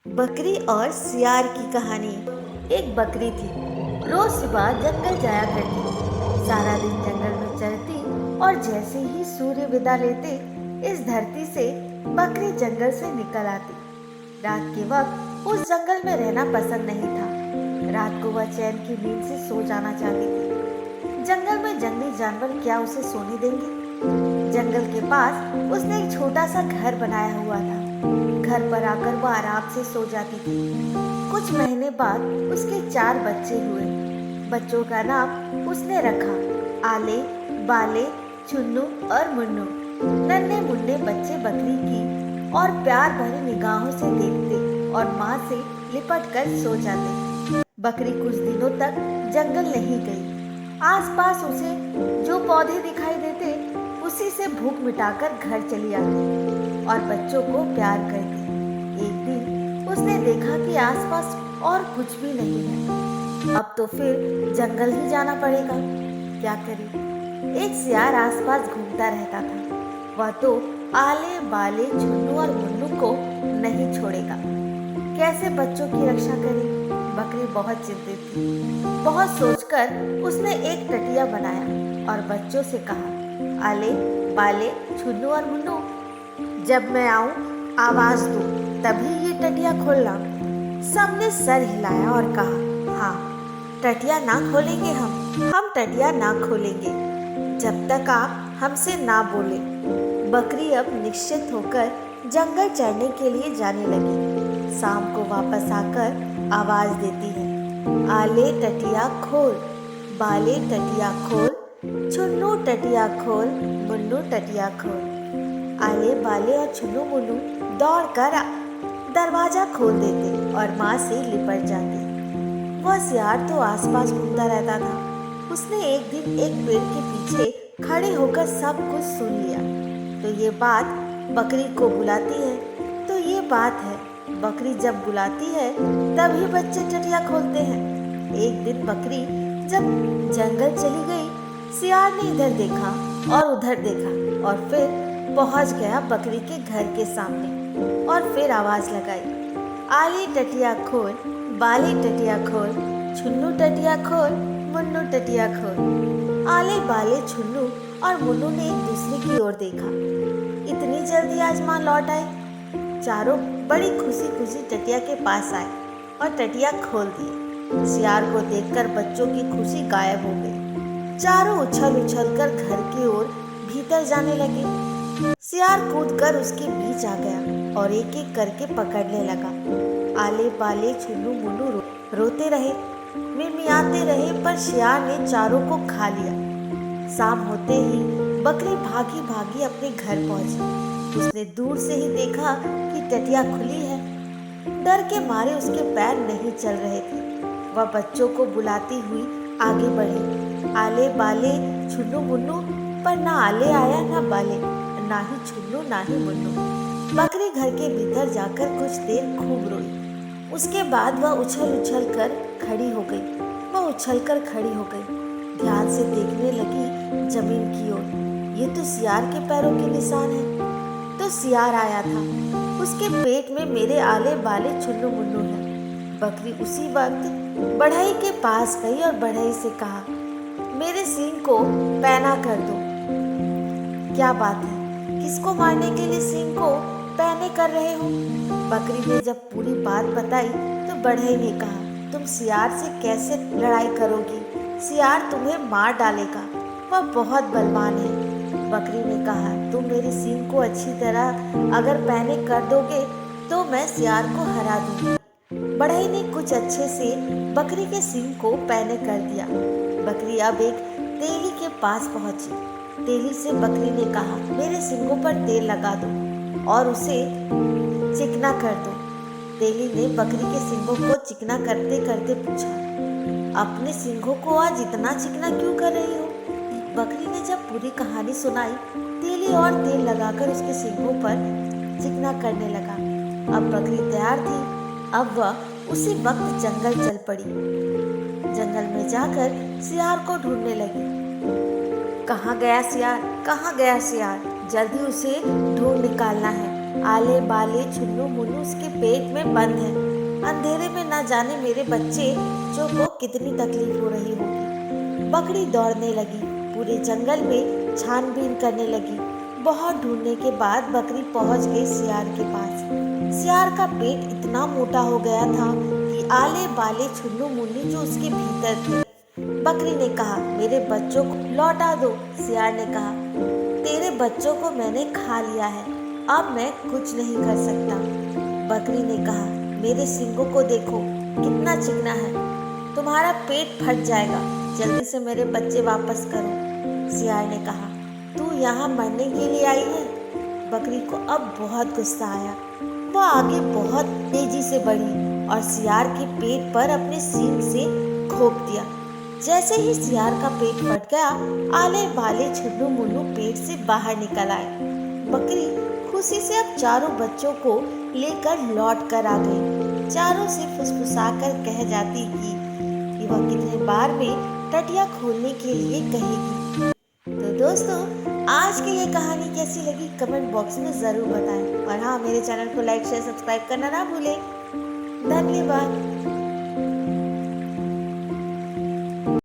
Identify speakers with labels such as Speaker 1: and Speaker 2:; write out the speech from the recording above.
Speaker 1: बकरी और सियार की कहानी। एक बकरी थी। रोज सुबह जंगल जाया करती। सारा दिन जंगल में चरती और जैसे ही सूर्य विदा लेते इस धरती से बकरी जंगल से निकल आती। रात के वक्त उस जंगल में रहना पसंद नहीं था। रात को वह चैन की नींद से सो जाना चाहती थी। जंगल में जंगली जानवर क्या उसे सोने देंगे। जंगल के पास उसने एक छोटा सा घर बनाया हुआ था। घर पर आकर वो आराम से सो जाती थी। कुछ महीने बाद उसके 4 बच्चे हुए। बच्चों का नाम उसने रखा आले, बाले, चुन्नू और मुन्नू। नन्हे मुन्ने बच्चे बकरी की और प्यार भरी निगाहों से देखते और माँ से लिपट कर सो जाते। बकरी कुछ दिनों तक जंगल नहीं गई। आसपास उसे जो पौधे दिखाई देते उसी से भूख मिटाकर घर चली आती और बच्चों को प्यार करती। एक दिन उसने देखा कि आसपास और कुछ भी नहीं है। अब तो फिर जंगल ही जाना पड़ेगा। क्या करे। एक सियार आसपास घूमता रहता था। वह तो आले बाले चुन्नू और मुन्नू को नहीं छोड़ेगा। कैसे बच्चों की रक्षा करे। बकरी बहुत चिंतित थी। बहुत सोचकर उसने एक टटिया बनाया और बच्चों से कहा, आले बाले चुन्नू और मुन्नू, जब मैं आऊं आवाज दो, तभी ये टटिया खोलना। सबने सर हिलाया और कहा, हाँ, टटिया ना खोलेंगे हम टटिया ना खोलेंगे जब तक आप हमसे ना बोले। बकरी अब निश्चित होकर जंगल चरने के लिए जाने लगी। शाम को वापस आकर आवाज देती है, आले टटिया खोल, बाले टटिया खोल, चुन्नू टटिया खोल, मुन्नू टटिया खोल। आले बाले और चुन्नू मुन्नू दौड़कर दरवाजा खोल देते और माँ से लिपट जाते। वह सियार तो आसपास घूमता रहता था। उसने एक दिन एक पेड़ के पीछे खड़े होकर सब कुछ सुन लिया। तो ये बात बकरी को बुलाती है। तो ये बात है, बकरी जब बुलाती है तभी बच्चे टटिया खोलते हैं। एक दिन बकरी जब जंगल चली गई, सियार ने इधर देखा और उधर देखा और फिर पहुंच गया बकरी के घर के सामने और फिर आवाज लगाई, आली टटिया खोल, बाली टटिया खोल, छुन्नू टटिया खोल, मुन्नू टटिया खोल। आले बाले छुन्नू और मुन्नू ने एक दूसरे की ओर देखा। इतनी जल्दी आज माँ लौट आई। चारों बड़ी खुशी खुशी टटिया के पास आए और टटिया खोल दी। सियार को देखकर बच्चों की खुशी गायब हो गई। चारों उछल उछल कर घर की ओर भीतर जाने लगे। सियार कूदकर उसके बीच आ गया और एक एक करके पकड़ने लगा। आले बाले छुन्नू मुन्नू रोते रहे, मिमियाते रहे, पर सियार ने चारों को खा लिया। शाम होते ही बकरी भागी भागी अपने घर पहुंची। उसने दूर से ही देखा कि टटिया खुली है। डर के मारे उसके पैर नहीं चल रहे थे। वह बच्चों को बुलाती हुई आगे बढ़ी। आले बाले छुन्नू मुन्नू, पर ना आले आया ना बाले, ना ही छुन्नू ना ही मुन्नू। बकरी घर के भीतर जाकर कुछ देर खूब रोई। उसके बाद वह उछल उछल कर खड़ी हो गई। ध्यान से देखने लगी जमीन की ओर। ये तो सियार के पैरों के निशान हैं। तो सियार आया था। उसके पेट में मेरे आले बाले छुन्नू मुन्नू है। बकरी उसी वक्त बढ़ई के पास गई और बढ़ई से कहा, मेरे सींग को पैना कर दो। क्या बात है, किसको मारने के लिए सींग को पैने कर रहे हो? बकरी ने जब पूरी बात बताई तो बढ़ई ने कहा, तुम सियार से कैसे लड़ाई करोगी? सियार तुम्हें मार डालेगा, वह बहुत बलवान है। बकरी ने कहा, तुम मेरी सींग को अच्छी तरह अगर पैने कर दोगे तो मैं सियार को हरा दूंगी। बढ़ई ने कुछ अच्छे से बकरी के सींग को पैने कर दिया। बकरी अब एक तेली के पास पहुंची। तेली से बकरी ने कहा, मेरे सींगों पर तेल लगा दो और उसे चिकना कर दो। तेली ने बकरी के सींगों को चिकना करते करते पूछा, अपने सींगों को आज इतना चिकना क्यों कर रही हो? बकरी ने जब पूरी कहानी सुनाई, तेली और तेल लगाकर उसके सींगों पर चिकना करने लगा। अब बकरी तैयार थी। अब वह उसी वक्त जंगल चल पड़ी। जंगल में जाकर सियार को ढूंढने लगी। कहाँ गया सियार, कहाँ गया सियार? जल्दी उसे ढूंढ निकालना है। आले बाले छुन्नू मुन्नू उसके पेट में बंद है। अंधेरे में ना जाने मेरे बच्चे जो को कितनी तकलीफ हो रही होगी। बकरी दौड़ने लगी, पूरे जंगल में छानबीन करने लगी। बहुत ढूंढने के बाद बकरी पहुंच गई सियार के पास। सियार का पेट इतना मोटा हो गया था कि आले बाले छुन्नू मुन्नू जो उसके भीतर थे। बकरी ने कहा, मेरे बच्चों को लौटा दो। सियार ने कहा, तेरे बच्चों को मैंने खा लिया है, अब मैं कुछ नहीं कर सकता। बकरी ने कहा, मेरे सींगों को देखो, कितना चिकना है, तुम्हारा पेट फट जाएगा, जल्दी से मेरे बच्चे वापस करो। सियार ने कहा, तू यहाँ मरने के लिए आई है? बकरी को अब बहुत गुस्सा आया। वह आगे बहुत तेजी से बढ़ी और सियार के पेट पर अपने सींग से घोंप दिया। जैसे ही सियार का पेट फट गया, आले बाले छुन्नू मुन्नू पेट से बाहर निकल आए। बकरी खुशी से अब चारों बच्चों को लेकर लौट कर आ गई। चारों से फुसफुसाकर कह जाती कि वह कितने बार में टटिया खोलने के लिए कहेगी। तो दोस्तों, आज की ये कहानी कैसी लगी कमेंट बॉक्स में ज़रूर बताएं। और हाँ, मेरे चैनल को लाइक शेयर सब्सक्राइब करना ना भूलें। धन्यवाद।